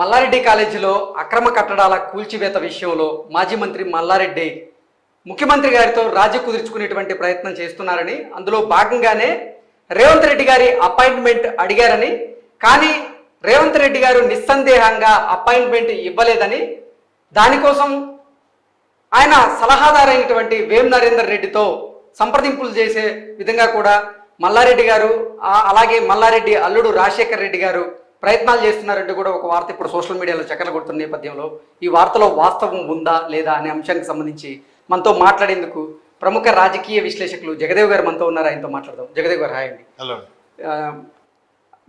మల్లారెడ్డి కాలేజీలో అక్రమ కట్టడాల కూల్చివేత విషయంలో మాజీ మంత్రి మల్లారెడ్డి ముఖ్యమంత్రి గారితో రాజీ కుదుర్చుకునేటువంటి ప్రయత్నం చేస్తున్నారని, అందులో భాగంగానే రేవంత్ రెడ్డి గారి అపాయింట్మెంట్ అడిగారని, కానీ రేవంత్ రెడ్డి గారు నిస్సందేహంగా అపాయింట్మెంట్ ఇవ్వలేదని, దానికోసం ఆయన సలహాదారైనటువంటి వేం నరేందర్ రెడ్డితో సంప్రదింపులు చేసే విధంగా కూడా మల్లారెడ్డి గారు అలాగే మల్లారెడ్డి అల్లుడు రాజశేఖర్ రెడ్డి గారు ప్రయత్నాలు చేస్తున్నారంటూ కూడా ఒక వార్త ఇప్పుడు సోషల్ మీడియాలో చక్కర్లు కొడుతున్న నేపథ్యంలో ఈ వార్తలో వాస్తవం ఉందా లేదా అనే అంశానికి సంబంధించి మనతో మాట్లాడేందుకు ప్రముఖ రాజకీయ విశ్లేషకులు జగదేవ్ గారు మనతో ఉన్నారు. ఆయనతో మాట్లాడదాం. జగదేవ్ గారు హాయ్ అండి. హలో.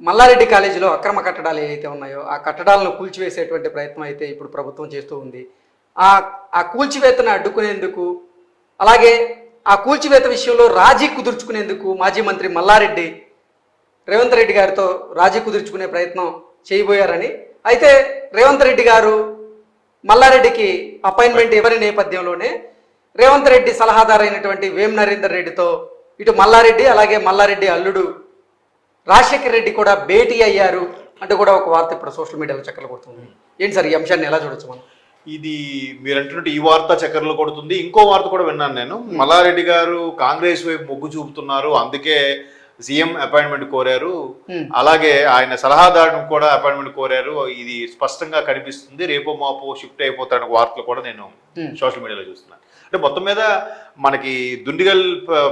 మల్లారెడ్డి కాలేజీలో అక్రమ కట్టడాలు ఏవైతే ఉన్నాయో ఆ కట్టడాలను కూల్చివేసేటువంటి ప్రయత్నం అయితే ఇప్పుడు ప్రభుత్వం చేస్తూ ఉంది. ఆ కూల్చివేతను అడ్డుకునేందుకు, అలాగే ఆ కూల్చివేత విషయంలో రాజీ కుదుర్చుకునేందుకు మాజీ మంత్రి మల్లారెడ్డి రేవంత్ రెడ్డి గారితో రాజీ కుదుర్చుకునే ప్రయత్నం చేయబోయారని, అయితే రేవంత్ రెడ్డి గారు మల్లారెడ్డికి అపాయింట్మెంట్ ఇవ్వని నేపథ్యంలోనే రేవంత్ రెడ్డి సలహాదారైనటువంటి వేం నరేందర్ రెడ్డితో ఇటు మల్లారెడ్డి అలాగే మల్లారెడ్డి అల్లుడు రాజశేఖర్ రెడ్డి కూడా భేటీ అయ్యారు అంటూ కూడా ఒక వార్త ఇప్పుడు సోషల్ మీడియాలో చక్కర్లు కొడుతుంది. ఏంటి సార్ ఈ అంశాన్ని ఎలా చూడొచ్చు మనం? ఇది మీరు అంటున్నట్టు ఈ వార్త చక్కర్లు కొడుతుంది. ఇంకో వార్త కూడా విన్నాను నేను. మల్లారెడ్డి గారు కాంగ్రెస్ వైపు మొగ్గు చూపుతున్నారు, అందుకే సీఎం అపాయింట్మెంట్ కోరారు, అలాగే ఆయన సలహాదారుని కూడా అపాయింట్మెంట్ కోరారు. ఇది స్పష్టంగా కనిపిస్తుంది. రేపో మాపో షిఫ్ట్ అయిపోతాడని వార్తలు కూడా నేను సోషల్ మీడియాలో చూస్తున్నాను. అంటే మొత్తం మీద మనకి దుండిగల్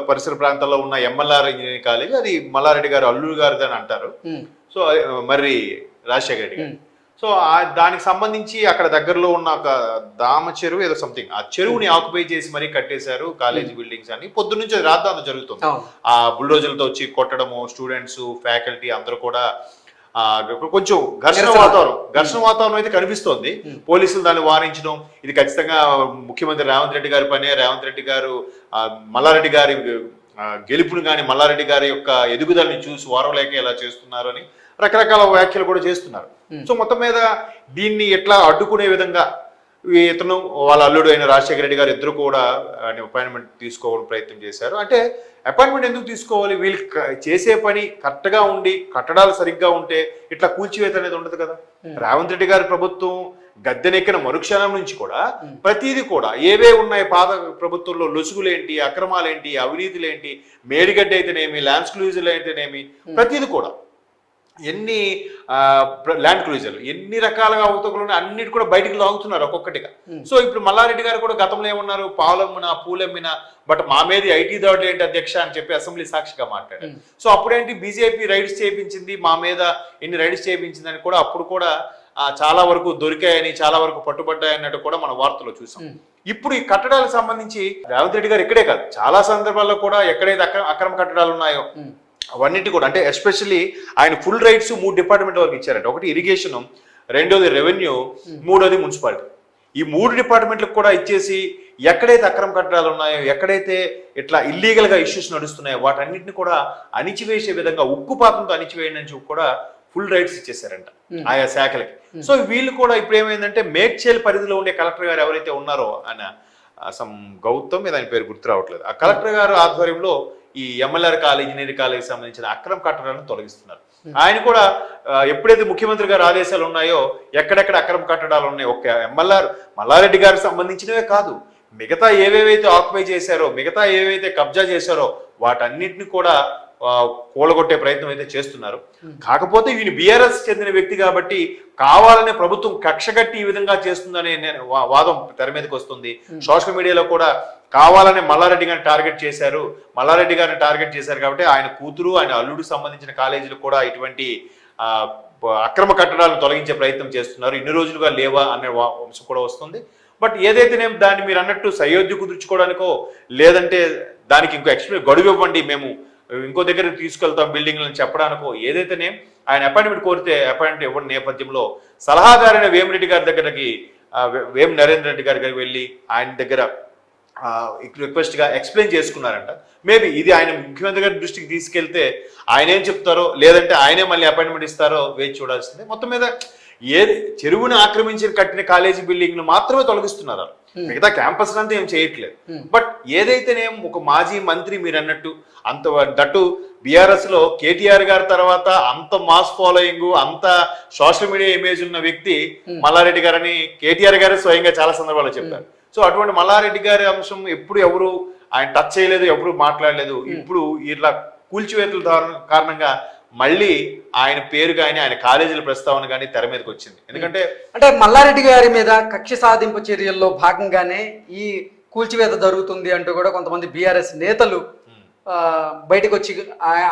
పరిసర ప్రాంతాల్లో ఉన్న ఎంఎల్ఆర్ ఇంజనీరింగ్ కాలేజ్ అది మల్లారెడ్డి గారు అల్లుడు గారిది అని అంటారు. సో మరి రాజశేఖర రెడ్డి గారు. సో దానికి సంబంధించి అక్కడ దగ్గరలో ఉన్న ఒక దామ చెరువు ఏదో సంథింగ్, ఆ చెరువుని ఆక్యుపై చేసి మరీ కట్టేశారు కాలేజీ బిల్డింగ్స్ అని. పొద్దు నుంచి అది రాద్దాంతం జరుగుతుంది. ఆ బుల్డోజర్లతో వచ్చి కొట్టడము, స్టూడెంట్స్ ఫ్యాకల్టీ అందరూ కూడా కొంచెం ఘర్షణ వాతావరణం అయితే కనిపిస్తోంది. పోలీసులు దాన్ని వారించడం, ఇది ఖచ్చితంగా ముఖ్యమంత్రి రేవంత్ రెడ్డి గారి పనే, రేవంత్ రెడ్డి గారు మల్లారెడ్డి గారి గెలుపుని కానీ మల్లారెడ్డి గారి యొక్క ఎదుగుదలని చూసి వారవలేక ఇలా చేస్తున్నారు అని రకరకాల వ్యాఖ్యలు కూడా చేస్తున్నారు. సో మొత్తం మీద దీన్ని ఎట్లా అడ్డుకునే విధంగా ఇతను వాళ్ళ అల్లుడు అయిన రాజశేఖర రెడ్డి గారు ఇద్దరు కూడా అపాయింట్మెంట్ తీసుకోవాలని ప్రయత్నం చేశారు. అంటే అపాయింట్మెంట్ ఎందుకు తీసుకోవాలి? వీళ్ళు చేసే పని కరెక్ట్గా ఉండి కట్టడాలు సరిగ్గా ఉంటే ఇట్లా కూల్చివేత అనేది ఉండదు కదా. రేవంత్ రెడ్డి గారి ప్రభుత్వం గద్దెనెక్కిన మరుక్షణం నుంచి కూడా ప్రతిదీ కూడా ఏవే ఉన్నాయి పాత ప్రభుత్వంలో, లొసుగులేంటి, అక్రమాలేంటి, అవినీతులేంటి, మేడిగడ్డ అయితేనేమి, ల్యాండ్ క్రూజర్లు అయితేనేమి, ప్రతిదీ కూడా ఎన్ని ల్యాండ్ క్రూజర్లు ఎన్ని రకాలుగా అవతకులు అన్నిటి కూడా బయటికి లాగుతున్నారు ఒక్కొక్కటిగా. సో ఇప్పుడు మల్లారెడ్డి గారు కూడా గతంలో ఏమన్నారు, పాలమ్మిన పూలమ్మిన బట్ మా మీద ఐటీ దాడులు ఏంటి అధ్యక్ష అని చెప్పి అసెంబ్లీ సాక్షిగా మాట్లాడారు. సో అప్పుడేంటి బీజేపీ రైడ్స్ చేయించింది, మా మీద ఎన్ని రైడ్స్ చేయించింది అని కూడా అప్పుడు కూడా చాలా వరకు దొరికాయని, చాలా వరకు పట్టుబడ్డాయి అన్నట్టు కూడా మన వార్తలో చూసాం. ఇప్పుడు ఈ కట్టడాలకు సంబంధించి రేవంత్ రెడ్డి గారు ఇక్కడే కాదు చాలా సందర్భాల్లో కూడా ఎక్కడైతే అక్రమ కట్టడాలు ఉన్నాయో అవన్నిటి కూడా, అంటే ఎస్పెషల్లీ ఆయన ఫుల్ రైట్స్ 3 డిపార్ట్మెంట్ వరకు ఇచ్చారంట. ఒకటి ఇరిగేషన్, రెండోది రెవెన్యూ, మూడోది మున్సిపాలిటీ. ఈ 3 డిపార్ట్మెంట్లకు కూడా ఇచ్చేసి ఎక్కడైతే అక్రమ కట్టడాలు ఉన్నాయో, ఎక్కడైతే ఇట్లా ఇల్లీగల్గా ఇష్యూస్ నడుస్తున్నాయో వాటన్నిటిని కూడా అణిచివేసే విధంగా ఉక్కుపాతంతో అణిచివేయండి అని చెప్పి కూడా ఫుల్ రైట్స్ ఇచ్చేసారంట ఆయా శాఖలకి. సో వీళ్ళు కూడా ఇప్పుడు ఏమైందంటే మేడ్చల్ పరిధిలో ఉండే కలెక్టర్ గారు ఎవరైతే ఉన్నారో ఆయన గౌతమ్ మీద ఆయన పేరు గుర్తు రావట్లేదు, ఆ కలెక్టర్ గారు ఆధ్వర్యంలో ఈ ఎంఎల్ఆర్ కాలేజ్ ఇంజనీరింగ్ కాలేజీకి సంబంధించిన అక్రమ కట్టడాలను తొలగిస్తున్నారు. ఆయన కూడా ఎప్పుడైతే ముఖ్యమంత్రి గారు ఆదేశాలు ఉన్నాయో ఎక్కడెక్కడ అక్రమ కట్టడాలు ఉన్నాయో, ఒక ఎంఎల్ఆర్ మల్లారెడ్డి గారికి సంబంధించినవే కాదు మిగతా ఏవేవైతే ఆక్యుపై చేశారో, మిగతా ఏవైతే కబ్జా చేశారో వాటన్నిటిని కూడా కూలగొట్టే ప్రయత్నం అయితే చేస్తున్నారు. కాకపోతే ఈయన బీఆర్ఎస్ చెందిన వ్యక్తి కాబట్టి కావాలనే ప్రభుత్వం కక్షగట్టి ఈ విధంగా చేస్తుందనే వాదం తెర మీదకి వస్తుంది. సోషల్ మీడియాలో కూడా కావాలనే మల్లారెడ్డి గారిని టార్గెట్ చేశారు కాబట్టి ఆయన కూతురు, ఆయన అల్లుడికి సంబంధించిన కాలేజీలు కూడా ఇటువంటి అక్రమ కట్టడాలను తొలగించే ప్రయత్నం చేస్తున్నారు. ఇన్ని రోజులుగా లేవా అనే అంశం కూడా వస్తుంది. బట్ ఏదైతేనేం దాన్ని మీరు అన్నట్టు సయోధ్య కుదుర్చుకోవడానికో లేదంటే దానికి ఇంకో గడువు ఇవ్వండి, మేము ఇంకో దగ్గర తీసుకెళ్తాం బిల్డింగ్లను చెప్పడానికో ఏదైతేనే ఆయన అపాయింట్మెంట్ కోరితే అపాయింట్మెంట్ ఇవ్వడం నేపథ్యంలో సలహాదారైన వేమిరెడ్డి గారి దగ్గరకి వేం నరేంద్ర రెడ్డి గారి దగ్గరికి వెళ్ళి ఆయన దగ్గర రిక్వెస్ట్గా ఎక్స్ప్లెయిన్ చేసుకున్నారంట. మేబీ ఇది ఆయన ముఖ్యమంత్రి గారి దృష్టికి తీసుకెళ్తే ఆయన ఏం చెప్తారో లేదంటే ఆయనే మళ్ళీ అపాయింట్మెంట్ ఇస్తారో వేచి చూడాల్సిందే. మొత్తం మీద చెరువుని ఆక్రమించి కట్టిన కాలేజీ బిల్డింగ్లు మాత్రమే తొలగిస్తున్నారు, మిగతా క్యాంపస్ అంతా ఏం చేయట్లేదు. బట్ ఏదైతేనేం ఒక మాజీ మంత్రి మీరు అన్నట్టు అంత దట్టు బీఆర్ఎస్ లో కేటీఆర్ గారి తర్వాత అంత మాస్ ఫాలోయింగ్, అంత సోషల్ మీడియా ఇమేజ్ ఉన్న వ్యక్తి మల్లారెడ్డి గారని కేటీఆర్ గారు స్వయంగా చాలా సందర్భాల్లో చెప్పారు. సో అటువంటి మల్లారెడ్డి గారి అంశం ఎప్పుడు ఎవరు ఆయన టచ్ చేయలేదు, ఎప్పుడు మాట్లాడలేదు. ఇప్పుడు ఇట్లా కూల్చివేతల కారణంగా మళ్ళీ ఆయన పేరు కానీ ఆయన కాలేజీల ప్రస్తావన కానీ తెర మీదకి వచ్చింది. ఎందుకంటే మల్లారెడ్డి గారి మీద కక్ష సాధింపు చర్యల్లో భాగంగానే ఈ కూల్చివేత జరుగుతుంది అంటూ కూడా కొంతమంది బీఆర్ఎస్ నేతలు బయటకు వచ్చి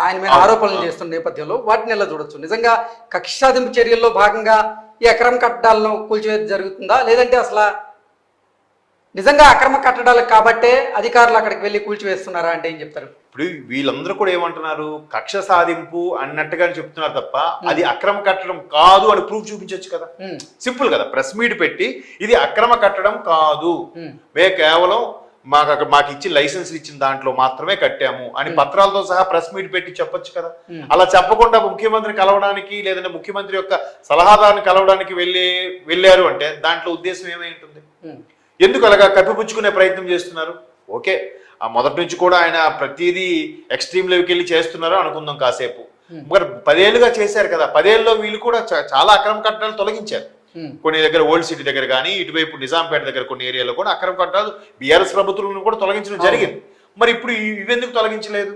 ఆయన మీద ఆరోపణలు చేస్తున్న నేపథ్యంలో వాటిని ఎలా చూడొచ్చు? నిజంగా కక్ష సాధింపు చర్యల్లో భాగంగా ఈ అక్రమ కట్టడాలను కూల్చివేత జరుగుతుందా, లేదంటే అసలు నిజంగా అక్రమ కట్టడాలు కాబట్టే అధికారులు అక్కడికి వెళ్ళి కూల్చివేస్తున్నారా అంటే ఏం చెప్తారు? ఇప్పుడు వీళ్ళందరూ కూడా ఏమంటున్నారు, కక్ష సాధింపు అన్నట్టుగానే చెప్తున్నారు తప్ప అది అక్రమ కట్టడం కాదు అని ప్రూఫ్ చూపించవచ్చు కదా. సింపుల్ కదా, ప్రెస్ మీట్ పెట్టి ఇది అక్రమ కట్టడం కాదు, కేవలం మాకు ఇచ్చి లైసెన్స్ ఇచ్చిన దాంట్లో మాత్రమే కట్టాము అని పత్రాలతో సహా ప్రెస్ మీట్ పెట్టి చెప్పొచ్చు కదా. అలా చెప్పకుండా ముఖ్యమంత్రిని కలవడానికి లేదంటే ముఖ్యమంత్రి యొక్క సలహాదారుని కలవడానికి వెళ్ళారు అంటే దాంట్లో ఉద్దేశం ఏమై ఉంటుంది? ఎందుకు అలాగా కప్పిపుచ్చుకునే ప్రయత్నం చేస్తున్నారు? ఓకే, ఆ మొదటి నుంచి కూడా ఆయన ప్రతిదీ ఎక్స్ట్రీమ్ లెవెల్కి వెళ్ళి చేస్తున్నారు అనుకుందాం కాసేపు. మరి 10 ఏళ్ళుగా చేశారు కదా, 10 ఏళ్ళలో వీళ్ళు కూడా చాలా అక్రమ కట్టడాలు తొలగించారు. కొన్ని దగ్గర ఓల్డ్ సిటీ దగ్గర కానీ ఇటువైపు నిజాంపేట దగ్గర కొన్ని ఏరియాలో కూడా అక్రమ కట్టడాలు బీఆర్ఎస్ ప్రభుత్వం కూడా తొలగించడం జరిగింది. మరి ఇప్పుడు ఇవెందుకు తొలగించలేదు?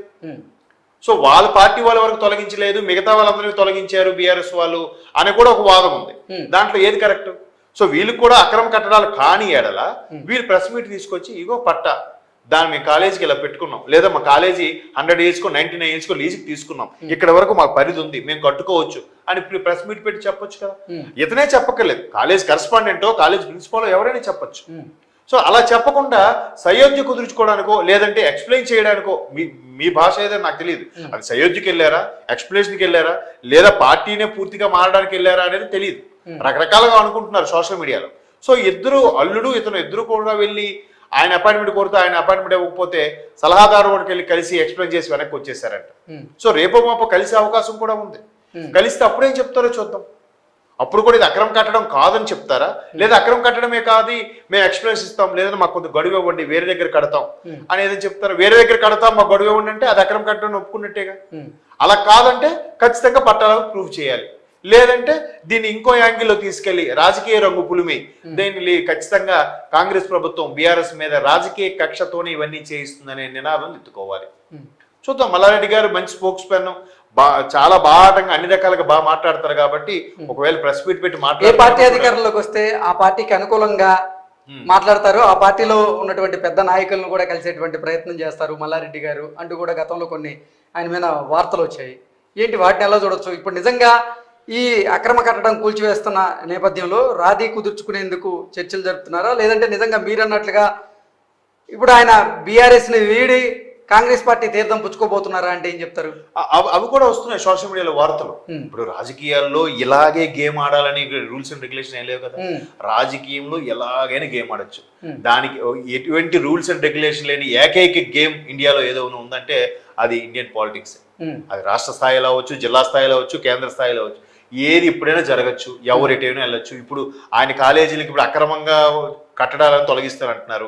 సో వాళ్ళ పార్టీ వాళ్ళ వరకు తొలగించలేదు, మిగతా వాళ్ళందరినీ తొలగించారు బీఆర్ఎస్ వాళ్ళు అని కూడా ఒక వాదం ఉంది. దాంట్లో ఏది కరెక్ట్? సో వీళ్ళు కూడా అక్రమ కట్టడాలు కాని ఏడల వీళ్ళు ప్రెస్ మీట్ తీసుకొచ్చి ఇగో పట్ట దాన్ని మేము కాలేజీకి ఇలా పెట్టుకున్నాం, లేదా మా కాలేజీ 100 yearsకో 99 yearsకో లీజుకి తీసుకున్నాం, ఇక్కడ వరకు మాకు పరిధి ఉంది, మేము కట్టుకోవచ్చు అని ప్రెస్ మీట్ పెట్టి చెప్పొచ్చు కదా. ఇతనే చెప్పక్కర్లేదు, కాలేజ్ కరెస్పాండెంటో కాలేజ్ ప్రిన్సిపాల్ ఎవరైనా చెప్పొచ్చు. సో అలా చెప్పకుండా సయోధ్య కుదుర్చుకోవడానికో లేదంటే ఎక్స్ప్లెయిన్ చేయడానికో మీ భాష ఏదో నాకు తెలియదు, అది సయోధ్యకి వెళ్ళారా, ఎక్స్ప్లెనేషన్కి వెళ్ళారా, లేదా పార్టీనే పూర్తిగా మారడానికి వెళ్ళారా అనేది తెలియదు. రకరకాలుగా అనుకుంటున్నారు సోషల్ మీడియాలో. సో ఇద్దరు అల్లుడు ఇతను ఇద్దరు కూడా వెళ్ళి ఆయన అపాయింట్మెంట్ కోరుతూ ఆయన అపాయింట్మెంట్ ఇవ్వకపోతే సలహాదారు వాడికి వెళ్ళి కలిసి ఎక్స్ప్లెయిన్ చేసి వెనక్కి వచ్చేసారంట. సో రేపో మాపో కలిసే అవకాశం కూడా ఉంది. కలిస్తే అప్పుడేం చెప్తారో చూద్దాం. అప్పుడు కూడా ఇది అక్రమ కట్టడం కాదని చెప్తారా, లేదా అక్రమ కట్టడమే కాదు మేము ఎక్స్ప్లెయిన్స్ ఇస్తాం, లేదా మాకు కొంత గడువు ఇవ్వండి వేరే దగ్గర కడతాం అనేది చెప్తారు. వేరే దగ్గర కడతాం మాకు గడువు ఇవ్వండి అంటే అది అక్రమ కట్టడం ఒప్పుకున్నట్టేగా. అలా కాదంటే ఖచ్చితంగా పట్టాలకు ప్రూవ్ చేయాలి, లేదంటే దీన్ని ఇంకో యాంగిల్లో తీసుకెళ్లి రాజకీయ రంగు పులిమి దీన్ని ఖచ్చితంగా కాంగ్రెస్ ప్రభుత్వం బీఆర్ఎస్ మీద రాజకీయ కక్షతోనే ఇవన్నీ చేయిస్తుందనే నినాదం ఎత్తుకోవాలి. చూద్దాం. మల్లారెడ్డి గారు మంచి స్పోక్స్ పెన్, చాలా బాగా అన్ని రకాలుగా బాగా మాట్లాడతారు కాబట్టి ఒకవేళ ప్రెస్ మీట్ పెట్టి ఏ పార్టీ అధికారంలోకి వస్తే ఆ పార్టీకి అనుకూలంగా మాట్లాడతారు, ఆ పార్టీలో ఉన్నటువంటి పెద్ద నాయకులను కూడా కలిసేటువంటి ప్రయత్నం చేస్తారు మల్లారెడ్డి గారు అంటూ కూడా గతంలో కొన్ని ఆయన మీద వార్తలు వచ్చాయి. ఏంటి వాటిని ఎలా చూడొచ్చు? ఇప్పుడు నిజంగా ఈ అక్రమ కట్టడం కూల్చివేస్తున్న నేపథ్యంలో రాజీ కుదుర్చుకునేందుకు చర్చలు జరుపుతున్నారా, లేదంటే నిజంగా మీరన్నట్లుగా ఇప్పుడు ఆయన బీఆర్ఎస్ని వీడి కాంగ్రెస్ పార్టీ తీర్థం పుచ్చుకోబోతున్నారా అంటే ఏం చెప్తారు? అవి కూడా వస్తున్నాయి సోషల్ మీడియాలో వార్తలు. ఇప్పుడు రాజకీయాల్లో ఇలాగే గేమ్ ఆడాలని రూల్స్ అండ్ రెగ్యులేషన్ ఏం లేవు కదా. రాజకీయంలో ఎలాగైనా గేమ్ ఆడొచ్చు, దానికి ఎటువంటి రూల్స్ అండ్ రెగ్యులేషన్ లేని ఏకైక గేమ్ ఇండియాలో ఏదో ఉందంటే అది ఇండియన్ పాలిటిక్స్. అది రాష్ట్ర స్థాయిలో అవ్వచ్చు, జిల్లా స్థాయిలో అవ్వచ్చు, కేంద్ర స్థాయిలో అవ్వచ్చు, ఏది ఎప్పుడైనా జరగచ్చు, ఎవరు ఎటైనా వెళ్ళొచ్చు. ఇప్పుడు ఆయన కాలేజీలకు ఇప్పుడు అక్రమంగా కట్టడాలను తొలగిస్తారంటున్నారు.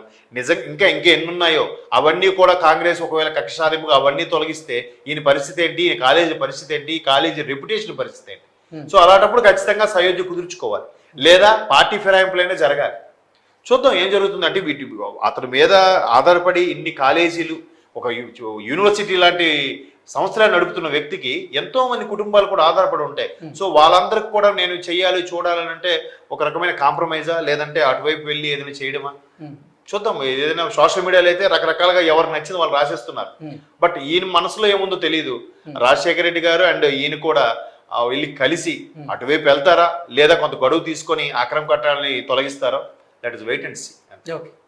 ఇంకా ఎన్నున్నాయో అవన్నీ కూడా కాంగ్రెస్ ఒకవేళ కక్ష సాధింపుగా అవన్నీ తొలగిస్తే ఈయన పరిస్థితి ఏంటి, ఈయన కాలేజీ పరిస్థితి ఏంటి, కాలేజీ రెప్యుటేషన్ పరిస్థితి ఏంటి? సో అలాంటప్పుడు ఖచ్చితంగా సయోధ్య కుదుర్చుకోవాలి, లేదా పార్టీ ఫిరాయింపులైనా జరగాలి. చూద్దాం ఏం జరుగుతుందంటే అతని మీద ఆధారపడి ఇన్ని కాలేజీలు, ఒక యూనివర్సిటీ లాంటి సంస్థలను నడుపుతున్న వ్యక్తికి ఎంతో మంది కుటుంబాలు కూడా ఆధారపడి ఉంటాయి. సో వాళ్ళందరికి కూడా నేను చెయ్యాలి చూడాలని అంటే ఒక రకమైన కాంప్రమైజా, లేదంటే అటువైపు వెళ్ళి ఏదైనా చేయడమా చూద్దాం. ఏదైనా సోషల్ మీడియాలో అయితే రకరకాలుగా ఎవరు నచ్చింది వాళ్ళు రాసేస్తున్నారు. బట్ ఈయన మనసులో ఏముందో తెలియదు. రాజశేఖర రెడ్డి గారు అండ్ ఈయన కూడా వెళ్ళి కలిసి అటువైపు వెళ్తారా, లేదా కొంత గడువు తీసుకొని అక్రమ కట్టాలని తొలగిస్తారో, that is wait and see.